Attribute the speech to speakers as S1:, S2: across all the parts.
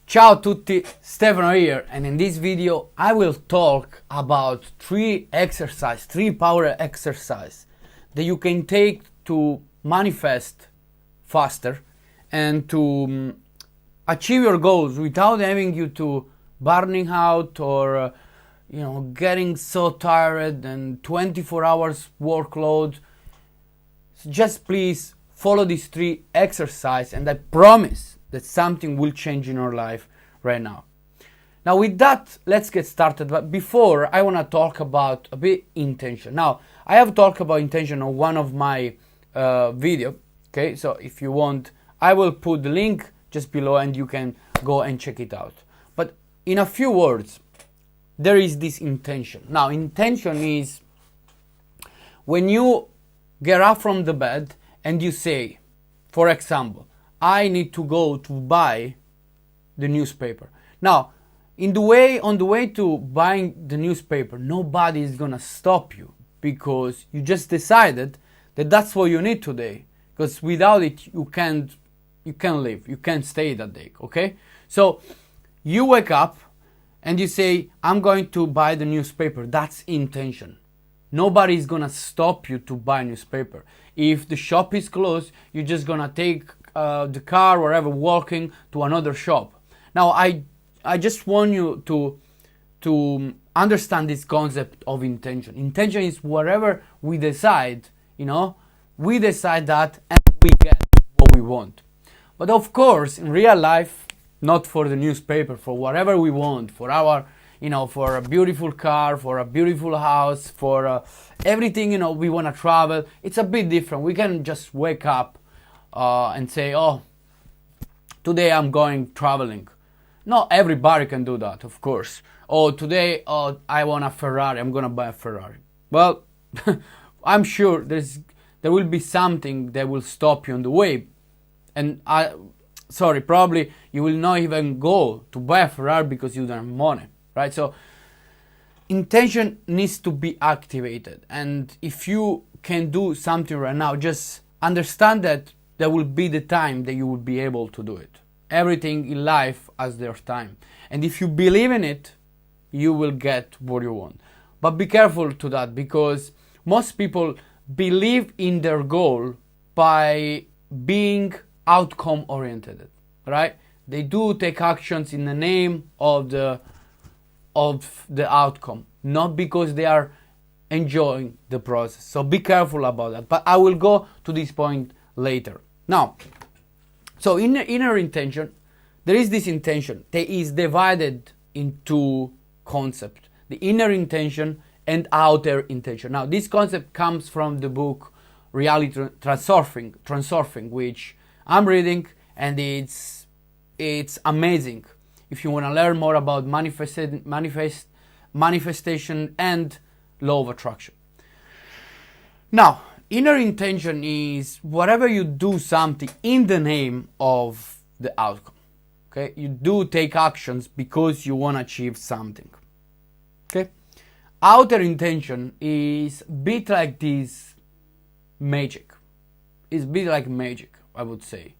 S1: Ciao tutti, Stefano here, and in this video I will talk about three power exercise that you can take to manifest faster and to achieve your goals without having you to burning out or getting so tired and 24 hours workload. So just please follow these three exercises and I promise that something will change in your life right now. Now with that, let's get started. But before, I want to talk about a bit intention. Now, I have talked about intention on one of my video. Okay, so if you want, I will put the link just below and you can go and check it out. But in a few words, there is this intention. Now, intention is when you get up from the bed and you say, for example, I need to go to buy the newspaper. Now, on the way to buying the newspaper, nobody is gonna stop you because you just decided that that's what you need today. Because without it, you can't live, you can't stay that day. Okay, so you wake up and you say, I'm going to buy the newspaper. That's intention. Nobody is gonna stop you to buy a newspaper. If the shop is closed, you're just gonna take the car, wherever, walking to another shop. Now, I just want you to understand this concept of intention. Intention is whatever we decide, we decide that and we get what we want. But of course, in real life, not for the newspaper, for whatever we want, for our, for a beautiful car, for a beautiful house, for everything, we want to travel, it's a bit different. We can just wake up and say, oh, today I'm going traveling. Not everybody can do that, of course. Oh, today I want a Ferrari, I'm gonna buy a Ferrari. Well, I'm sure there will be something that will stop you on the way. And probably you will not even go to buy a Ferrari because you don't have money, right? So intention needs to be activated. And if you can do something right now, just understand that there will be the time that you will be able to do it. Everything in life has their time. And if you believe in it, you will get what you want. But be careful to that because most people believe in their goal by being outcome oriented, right? They do take actions in the name of the outcome, not because they are enjoying the process. So be careful about that. But I will go to this point later. Now, so in the inner intention, there is this intention that is divided into concepts: the inner intention and outer intention. Now, this concept comes from the book Reality Transurfing, which I'm reading, and it's amazing. If you want to learn more about manifestation and law of attraction. Now, inner intention is whatever you do something in the name of the outcome. Okay, you do take actions because you want to achieve something. Okay, outer intention is a bit like this magic. It's a bit like magic, I would say.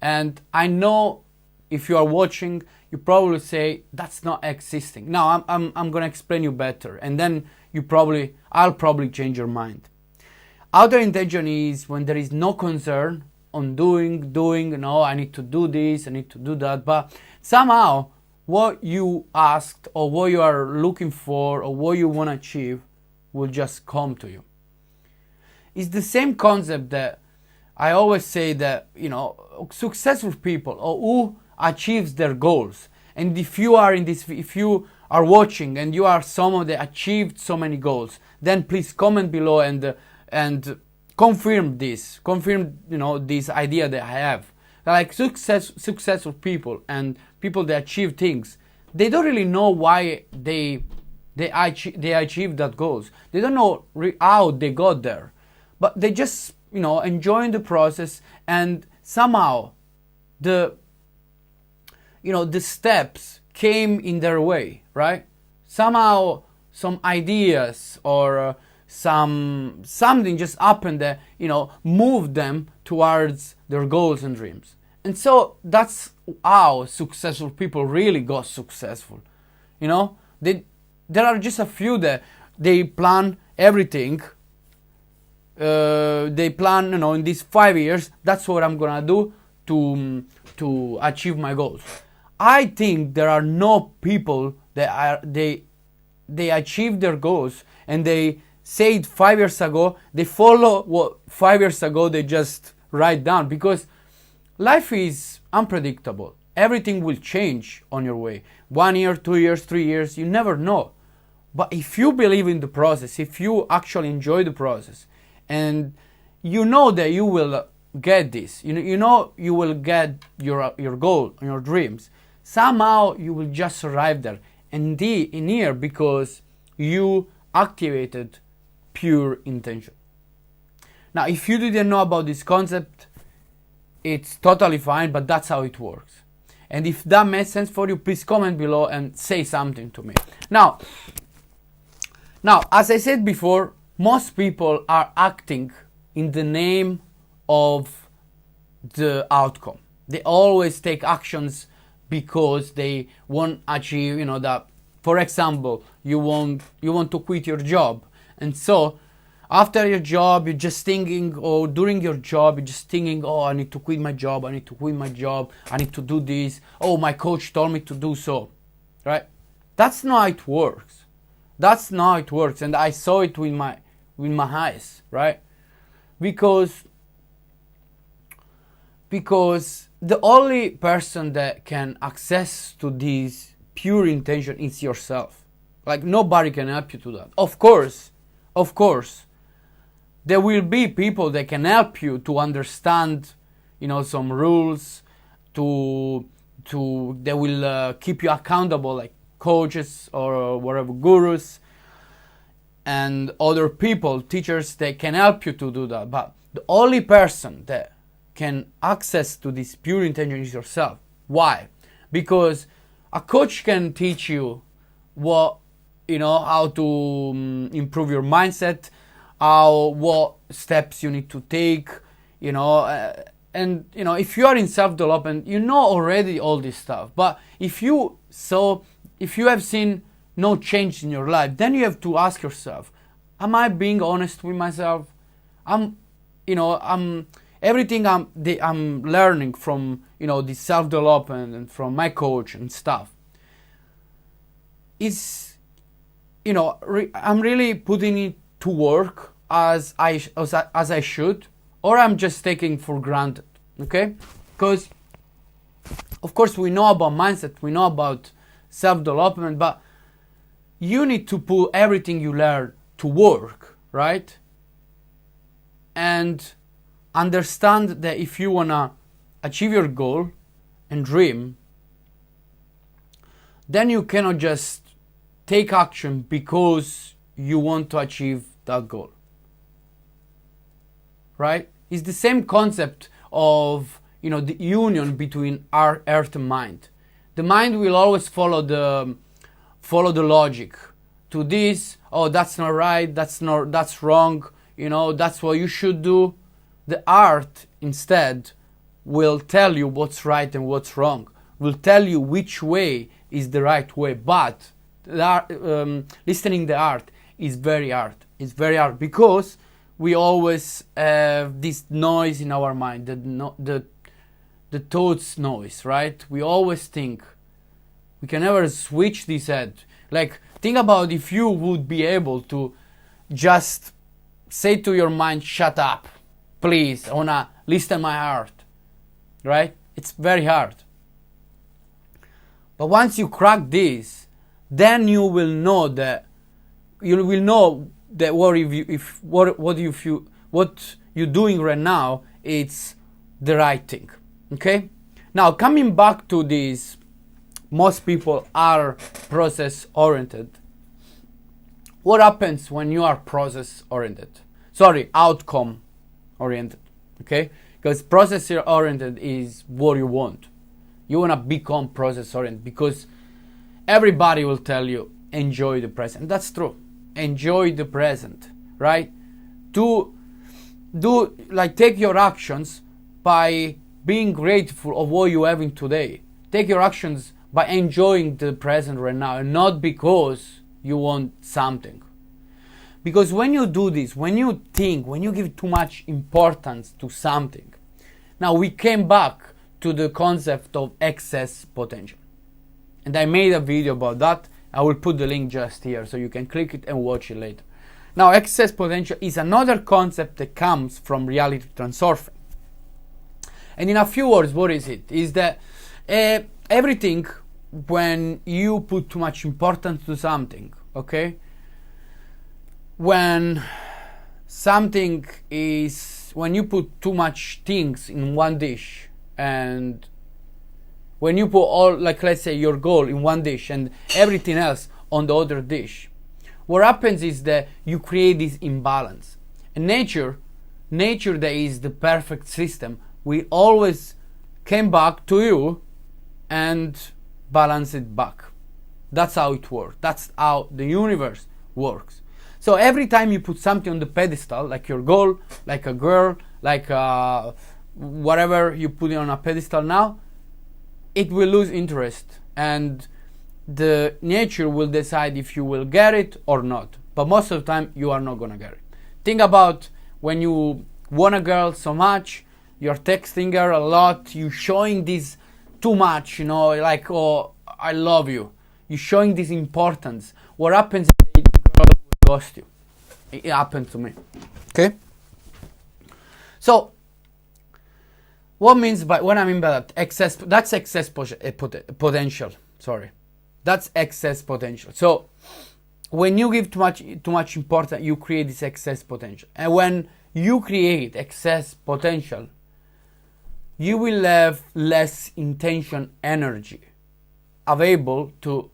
S1: And I know if you are watching, you probably say that's not existing. Now I'm gonna explain you better, and then I'll probably change your mind. Outer intention is when there is no concern on doing, no, I need to do this, I need to do that, but somehow what you asked or what you are looking for or what you want to achieve will just come to you. It's the same concept that I always say that, successful people or who achieves their goals. And if you are watching and you are someone that achieved so many goals, then please comment below and confirm this idea that I have. Like successful people and people that achieve things, they don't really know why they achieved that goals. They don't know how they got there, but they just enjoying the process, and somehow the steps came in their way, right? Somehow some ideas or something just happened that moved them towards their goals and dreams. And so that's how successful people really got successful. You know, there are just a few that they plan everything. They plan, you know, in these 5 years, that's what I'm gonna do to achieve my goals. I think there are no people that they achieve their goals and they said 5 years ago, they follow what 5 years ago they just write down, because life is unpredictable. Everything will change on your way. 1 year, 2 years, 3 years, you never know. But if you believe in the process, if you actually enjoy the process, and you know that you will get this, you know you will get your goal, your dreams, somehow you will just arrive there. And in here, because you activated pure intention. Now, if you didn't know about this concept, it's totally fine, but that's how it works. And if that made sense for you, please comment below and say something to me. Now, as I said before, most people are acting in the name of the outcome. They always take actions because they want to achieve, you know, that. For example, you want to quit your job, and so after your job, you're just thinking, or during your job, you're just thinking, oh, I need to quit my job, I need to quit my job, I need to do this, oh, my coach told me to do so, right? That's not how it works. That's not how it works, and I saw it with my eyes, right? Because the only person that can access to this pure intention is yourself. Like, nobody can help you to that. Of course, there will be people that can help you to understand, you know, some rules, they will keep you accountable, like coaches or whatever, gurus, and other people, teachers, that can help you to do that. But the only person that can access to this pure intention is yourself. Why? Because a coach can teach you how to improve your mindset, what steps you need to take, and if you are in self-development, you know already all this stuff. But if you have seen no change in your life, then you have to ask yourself, am I being honest with myself? Everything I'm learning from this self-development and from my coach and stuff is I'm really putting it to work as I should, or I'm just taking for granted. Okay? Because of course we know about mindset, we know about self-development, but you need to put everything you learn to work, right? And understand that if you wanna achieve your goal and dream, then you cannot just take action because you want to achieve that goal, right? It's the same concept of the union between our earth and mind. The mind will always follow the logic to this. Oh, that's not right. That's wrong. That's what you should do. The art instead will tell you what's right and what's wrong. Will tell you which way is the right way. But listening the art is very hard. It's very hard because we always have this noise in our mind, the thoughts noise, right? We always think. We can never switch this head. Like, think about if you would be able to just say to your mind, shut up, please, I wanna listen to my heart, right? It's very hard. But once you crack this, then you will know that what you're doing right now, it's the right thing. Okay? Now, coming back to this, most people are process oriented. What happens when you are process oriented? Outcome oriented. Okay? Because process oriented is what you want. You want to become process oriented because everybody will tell you enjoy the present. That's true. Enjoy the present, right? Take your actions by being grateful of what you have in today. Take your actions by enjoying the present right now, and not because you want something. Because when you do this, when you think, when you give too much importance to something, now we came back to the concept of excess potential. And I made a video about that. I will put the link just here so you can click it and watch it later. Now, excess potential is another concept that comes from reality transurfing. And in a few words, what is it? Is that everything, when you put too much importance to something, okay? When you put too much things in one dish, and when you put all, like let's say your goal in one dish and everything else on the other dish, what happens is that you create this imbalance. And nature that is the perfect system, will always come back to you and balance it back. That's how it works. That's how the universe works. So every time you put something on the pedestal, like your goal, like a girl, like whatever you put it on a pedestal now, it will lose interest, and the nature will decide if you will get it or not. But most of the time, you are not gonna get it. Think about when you want a girl so much, you're texting her a lot, you're showing this too much, like, oh, I love you. You're showing this importance. What happens is the girl will ghost you. It happened to me. Okay? So, what I mean by that? That's excess potential. Sorry. That's excess potential. So, when you give too much importance, you create this excess potential. And when you create excess potential, you will have less intention energy available to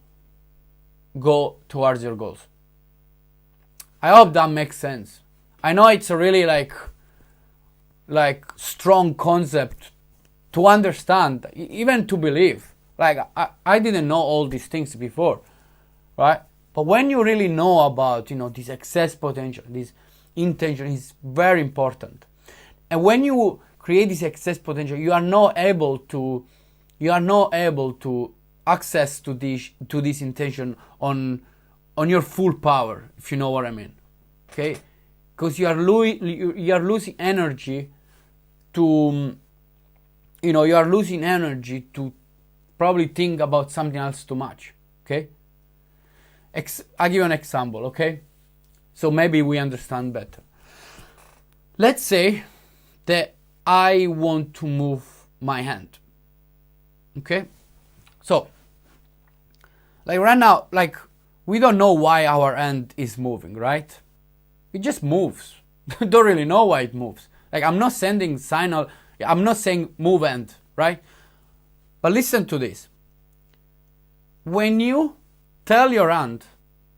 S1: go towards your goals. I hope that makes sense. I know it's a really like strong concept to understand, even to believe. Like I didn't know all these things before, right? But when you really know about, this excess potential, this intention is very important. And when you create this excess potential, you are not able to access to this intention on your full power, if you know what I mean. Okay? Because you are losing energy to probably think about something else too much. Okay? I'll give you an example, okay? So maybe we understand better. Let's say that I want to move my hand. Okay? So, like right now, like we don't know why our hand is moving, right? It just moves. Don't really know why it moves. Like I'm not sending signal, I'm not saying move hand, right? But listen to this. When you tell your hand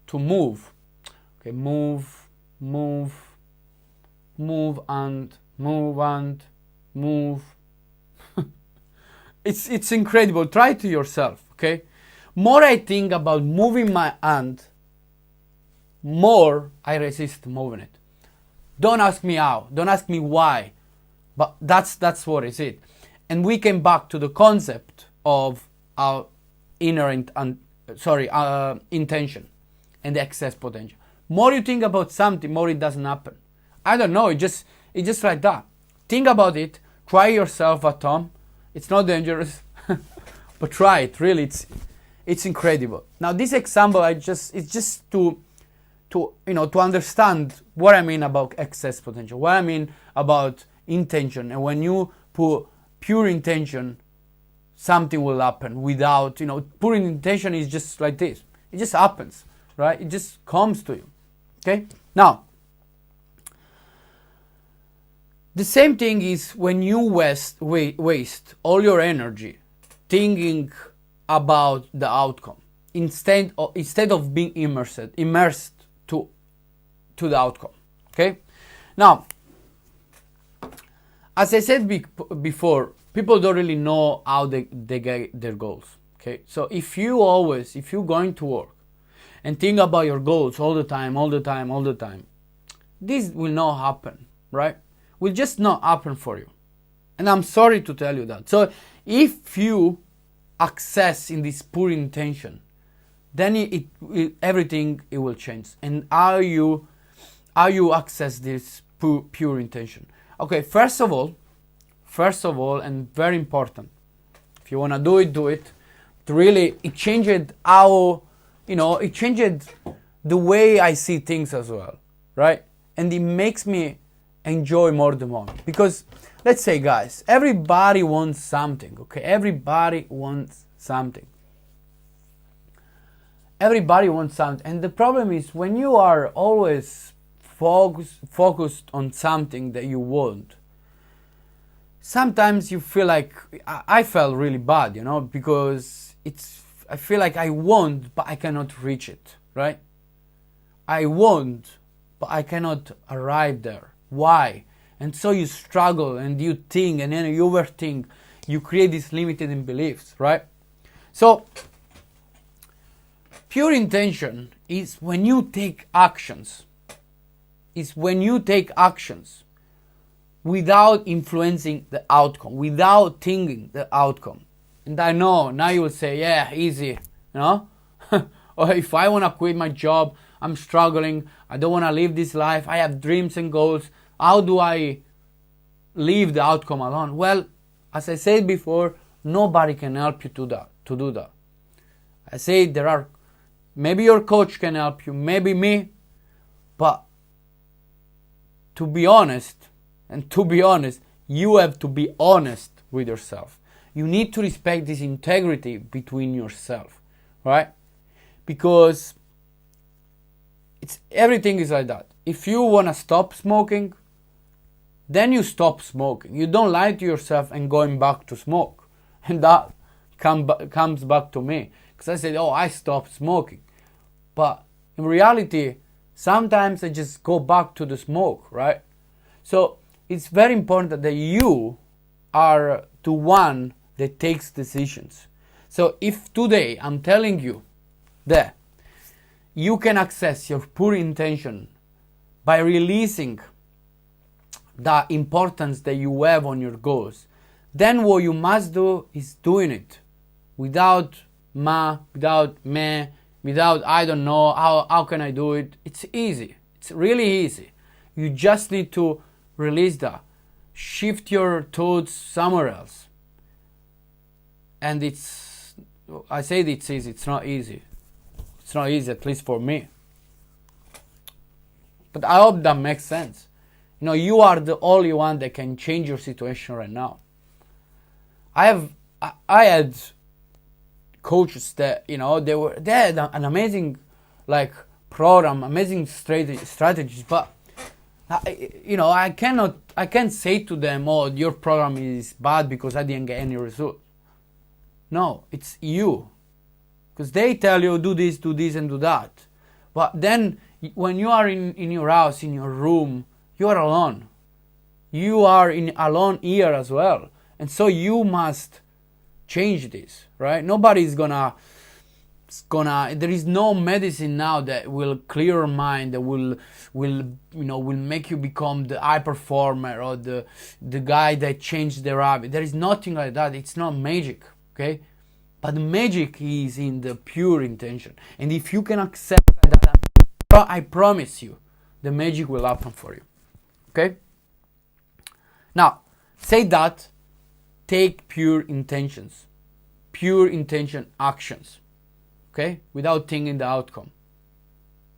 S1: to move, okay, move, it's incredible. Try it to yourself, okay? More I think about moving my hand, more I resist moving it. Don't ask me how, don't ask me why, but that's what is it. And we came back to the concept of our intention and the excess potential. More you think about something, more it doesn't happen. I don't know, it's just like that. Think about it, try yourself at home. It's not dangerous, but try it, really, it's incredible. Now this example, it's just to understand what I mean about excess potential, what I mean about intention. And when you put pure intention, something will happen without, pure intention is just like this. It just happens, right? It just comes to you, okay? Now, the same thing is when you waste all your energy thinking about the outcome instead of being immersed to the outcome. Okay? Now, as I said before, people don't really know how they get their goals. Okay? So if you're going to work and think about your goals all the time, this will not happen, right? Will just not happen for you. And I'm sorry to tell you that. So if you access in this pure intention, then everything it will change. And how you access this pure intention? Okay, first of all, and very important, if you wanna do it. Really, it changed how, it changed the way I see things as well, right? And it makes me enjoy more the moment. Because let's say, guys, everybody wants something, okay? Everybody wants something. Everybody wants something. And the problem is when you are always focused on something that you want, sometimes you feel like, I felt really bad, because I feel like I want, but I cannot reach it, right? I want, but I cannot arrive there. Why? And so you struggle and you think and then you overthink. You create these limiting beliefs, right? So, pure intention is when you take actions. It's when you take actions without influencing the outcome, without thinking the outcome. And I know, now you will say, yeah, easy, Or if I want to quit my job, I'm struggling, I don't want to live this life, I have dreams and goals, how do I leave the outcome alone? Well, as I said before, nobody can help you to do that. I say maybe your coach can help you, maybe me, but to be honest, you have to be honest with yourself. You need to respect this integrity between yourself, right? Because everything is like that. If you want to stop smoking, then you stop smoking. You don't lie to yourself and going back to smoke. And that comes back to me. Because I said, I stopped smoking. But in reality, sometimes I just go back to the smoke, right? So it's very important that you are the one that takes decisions. So if today I'm telling you that you can access your pure intention by releasing the importance that you have on your goals, then what you must do is doing it without without me, without I don't know, how can I do it? It's easy. It's really easy. You just need to release that. Shift your thoughts somewhere else. And I said it's easy. It's not easy. It's not easy, at least for me. But I hope that makes sense. You are the only one that can change your situation right now. I had coaches that, they had an amazing program, amazing strategies, but I can't say to them, your program is bad because I didn't get any result. No, it's you. Because they tell you, do this, and do that. But then, when you are in your house, in your room, you are alone. You are alone here as well. And so you must change this, right? Nobody's gonna, there is no medicine now that will clear your mind, that will make you become the high performer or the guy that changed the habit. There is nothing like that. It's not magic. Okay, but the magic is in the pure intention, and if you can accept that, I promise you, the magic will happen for you. Okay. Now, say that. Take pure intention actions. Okay, without thinking the outcome.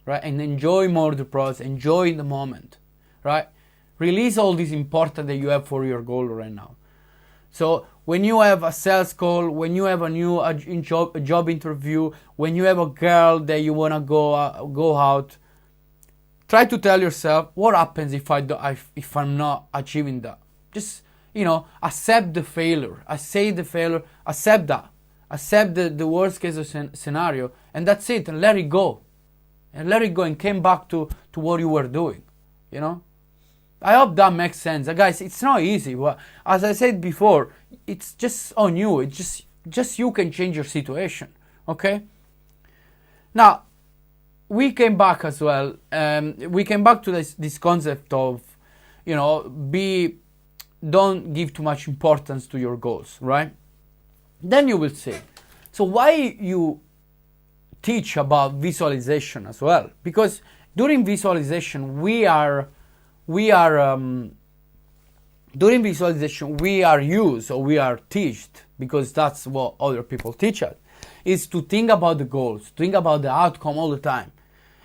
S1: Right, and enjoy more the process. Enjoy the moment. Right, release all this important that you have for your goal right now. So when you have a sales call, when you have a job interview, when you have a girl that you wanna go out, try to tell yourself, what happens if I'm not achieving that? Just accept the failure. Accept that. Accept the worst case scenario, and that's it. And let it go. And came back to what you were doing. I hope that makes sense. Guys, it's not easy. But as I said before, it's just on you. It's just you can change your situation. Okay? Now, we came back as well. We came back to this concept of, be don't give too much importance to your goals, right? Then you will see. So why you teach about visualization as well? Because during visualization we are used, or we are taught, because that's what other people teach us, is to think about the goals, think about the outcome all the time.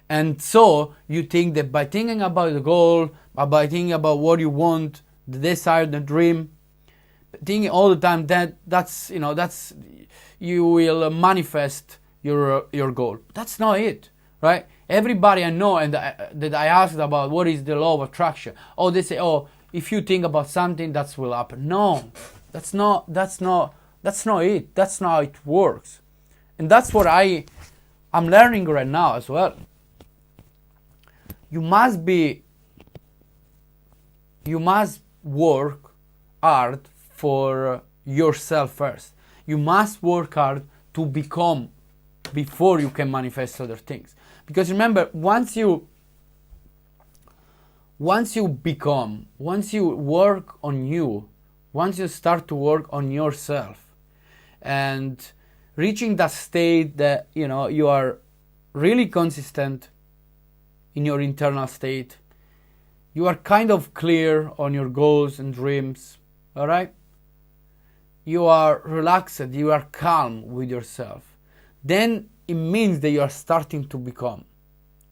S1: And so you think that by thinking about the goal, by thinking about what you want, the desire, the dream, thinking all the time, that's you will manifest your goal. That's not it, right? Everybody I know and that I asked about what is the law of attraction, oh, they say, oh, if you think about something, that will happen. No, that's not it. That's not how it works. And that's what I'm learning right now as well. You must work hard for yourself first. You must work hard to become before you can manifest other things. Because remember, once you become, once you work on you, once you start to work on yourself and reaching that state that you are really consistent in your internal state, you are kind of clear on your goals and dreams, all right? You are relaxed, you are calm with yourself. Then it means that you are starting to become.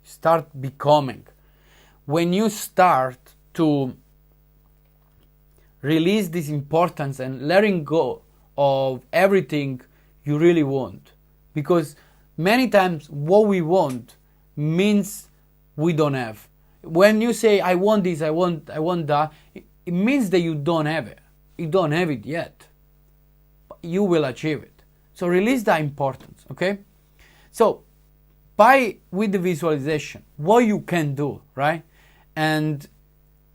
S1: Start becoming. When you start to release this importance and letting go of everything you really want, because many times what we want means we don't have. When you say I want this, I want that, it means that you don't have it. You don't have it yet. But you will achieve it. So release that importance, okay? So with the visualization, what you can do, right? And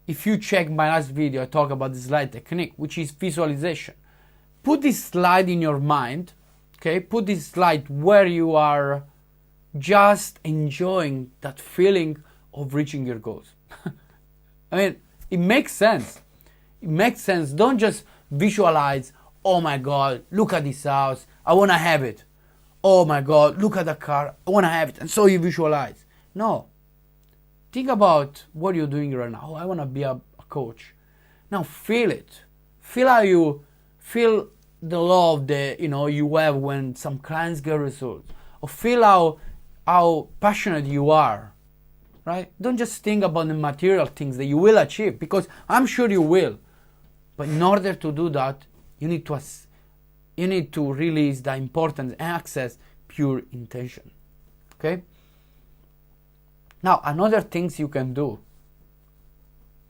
S1: if you check my last video, I talk about the slide technique, which is visualization. Put this slide in your mind, okay? Put this slide where you are just enjoying that feeling of reaching your goals. I mean, it makes sense. It makes sense. Don't just visualize, oh my God, look at this house, I want to have it. Oh my God, look at the car, I want to have it. And so you visualize. No. Think about what you're doing right now. Oh, I want to be a coach. Now feel it. Feel how you feel the love that you have when some clients get results. Or feel how passionate you are. Right? Don't just think about the material things that you will achieve, because I'm sure you will. But in order to do that, you need to release the importance and access pure intention. Okay? Now, another things you can do,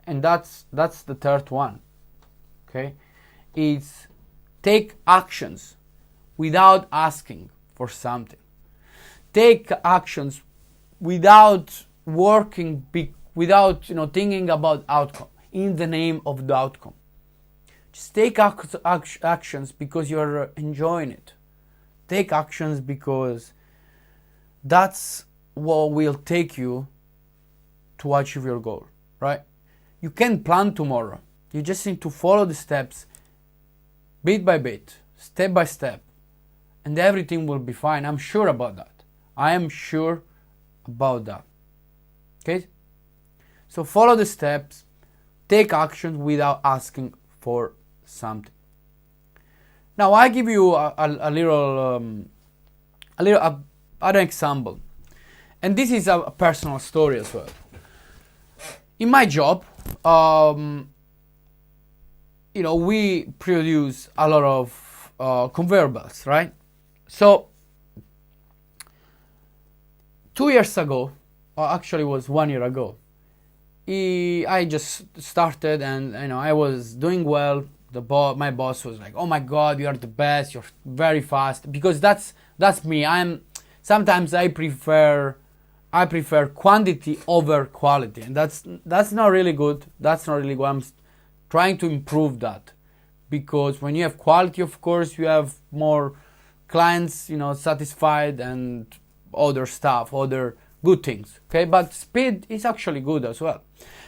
S1: and that's the third one, okay, is take actions without asking for something. Take actions without without thinking about outcome, in the name of the outcome. Just take actions because you're enjoying it. Take actions because that's what will take you to achieve your goal, right? You can plan tomorrow. You just need to follow the steps bit by bit, step by step, and everything will be fine. I'm sure about that. I am sure about that. Okay? So follow the steps, take action without asking for something. Now I give you a little other example, and this is a personal story as well. In my job, we produce a lot of conveyor belts, right? So 2 years ago, or actually it was 1 year ago, I just started, and I was doing well. My boss was like, "Oh my God, you are the best. You're very fast." Because that's me. Sometimes I prefer quantity over quality, and that's not really good. That's not really good. I'm trying to improve that, because when you have quality, of course, you have more clients, satisfied, and other stuff, other good things. Okay, but speed is actually good as well.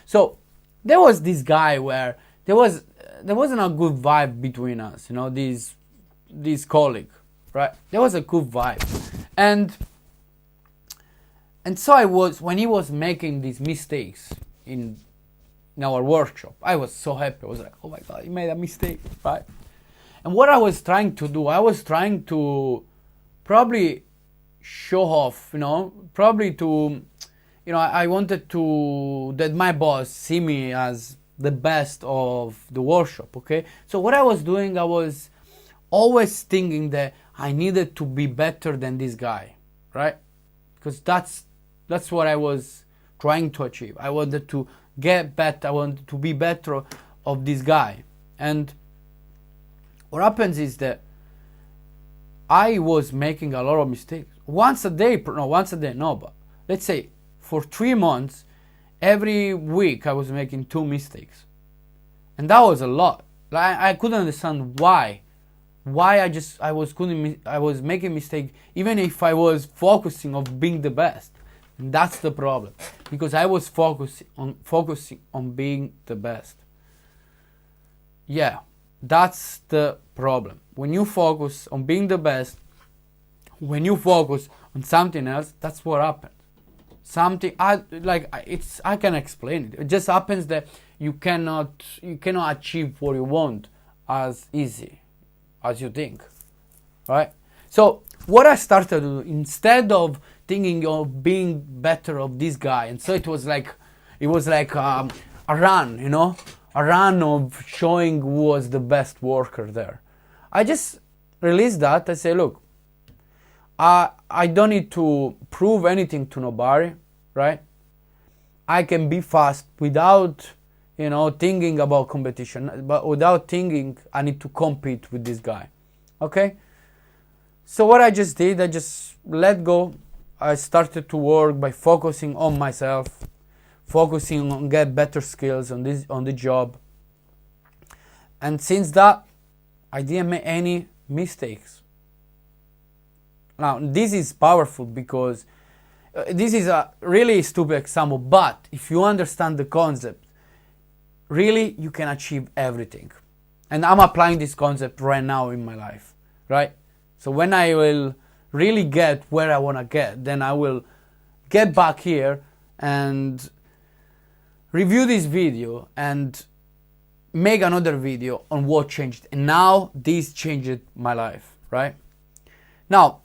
S1: So there was this guy where there was there wasn't a good vibe between us, you know, this colleague, right? There was a good vibe, and so I was, when he was making these mistakes in our workshop, I was so happy. I was like, oh my god, he made a mistake, right? And what I was trying to do, I was trying to probably show off, you know, probably to, you know, I wanted to, that my boss see me as the best of the workshop, okay? So what I was doing, I was always thinking that I needed to be better than this guy, right? Because that's what I was trying to achieve. I wanted to get better, I wanted to be better of this guy. And what happens is that I was making a lot of mistakes. Once a day, but let's say for 3 months, every week I was making 2 mistakes. And that was a lot. Like, I couldn't understand why I was making mistakes even if I was focusing on being the best. And that's the problem, because I was focusing on being the best. Yeah, that's the problem. When you focus on being the best, when you focus on something else, that's what happens. I can explain it. It just happens that you cannot achieve what you want as easy as you think, right? So what I started to do, instead of thinking of being better of this guy, and so it was like a run, you know, a run of showing who was the best worker there. I just released that. I say, look, I don't need to prove anything to nobody, right? I can be fast without, you know, thinking about competition, but without thinking I need to compete with this guy, okay? So what I just did, I just let go. I started to work by focusing on myself, focusing on get better skills on the job. And since that, I didn't make any mistakes. Now, this is powerful because this is a really stupid example, but if you understand the concept, really you can achieve everything. And I'm applying this concept right now in my life, right? So when I will really get where I want to get, then I will get back here and review this video and make another video on what changed. And now this changed my life, right? Now,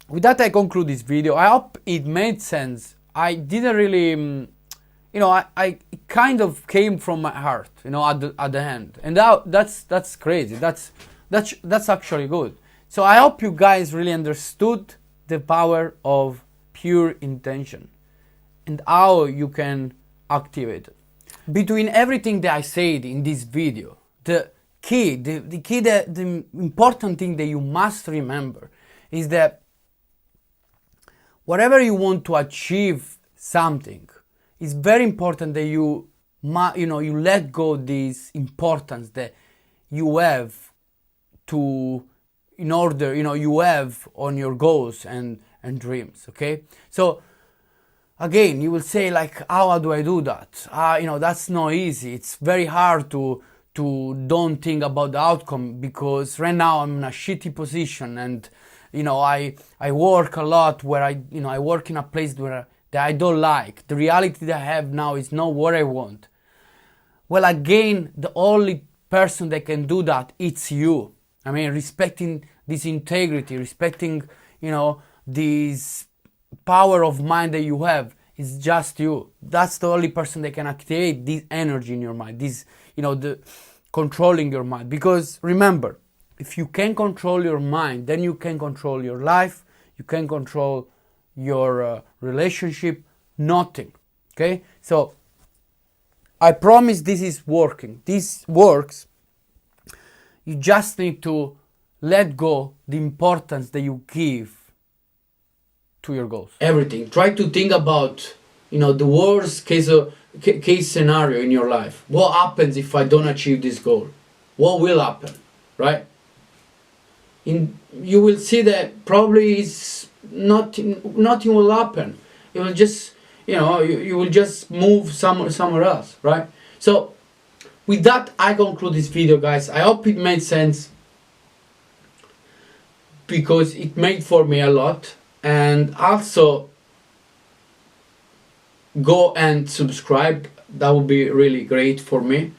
S1: with that I conclude this video. I hope it made sense. I didn't really, you know, it kind of came from my heart, you know, at the end. And that's crazy. That's actually good. So I hope you guys really understood the power of pure intention and how you can activate it. Between everything that I said in this video, the important thing that you must remember is that whatever you want to achieve something, it's very important that you let go this importance that you have to, in order, you have on your goals and dreams, okay? So again, you will say like, how do I do that? That's not easy. It's very hard to don't think about the outcome, because right now I'm in a shitty position, and I work a lot where I work in a place that I don't like. The reality that I have now is not what I want. Well, again, the only person that can do that, it's you. I mean, respecting this integrity, respecting, this power of mind that you have, is just you. That's the only person that can activate this energy in your mind, this, the controlling your mind. Because remember, if you can control your mind, then you can control your life, you can control your relationship, nothing. Okay? So, I promise this is working. This works. You just need to let go the importance that you give to your goals. Everything. Try to think about, the worst case scenario in your life. What happens if I don't achieve this goal? What will happen, right? You will see that probably is nothing will happen. It will just, you will just move somewhere else, right? So with that I conclude this video, guys. I hope it made sense, because it made for me a lot. And also go and subscribe, that would be really great for me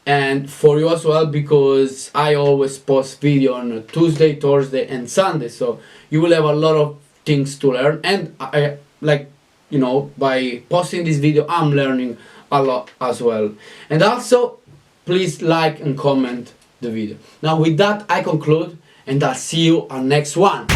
S1: and for you as well, because I always post video on Tuesday, Thursday and Sunday, so you will have a lot of things to learn. And I, like, you know, by posting this video I'm learning a lot as well. And also please like and comment the video. Now with that I conclude, and I'll see you on next one.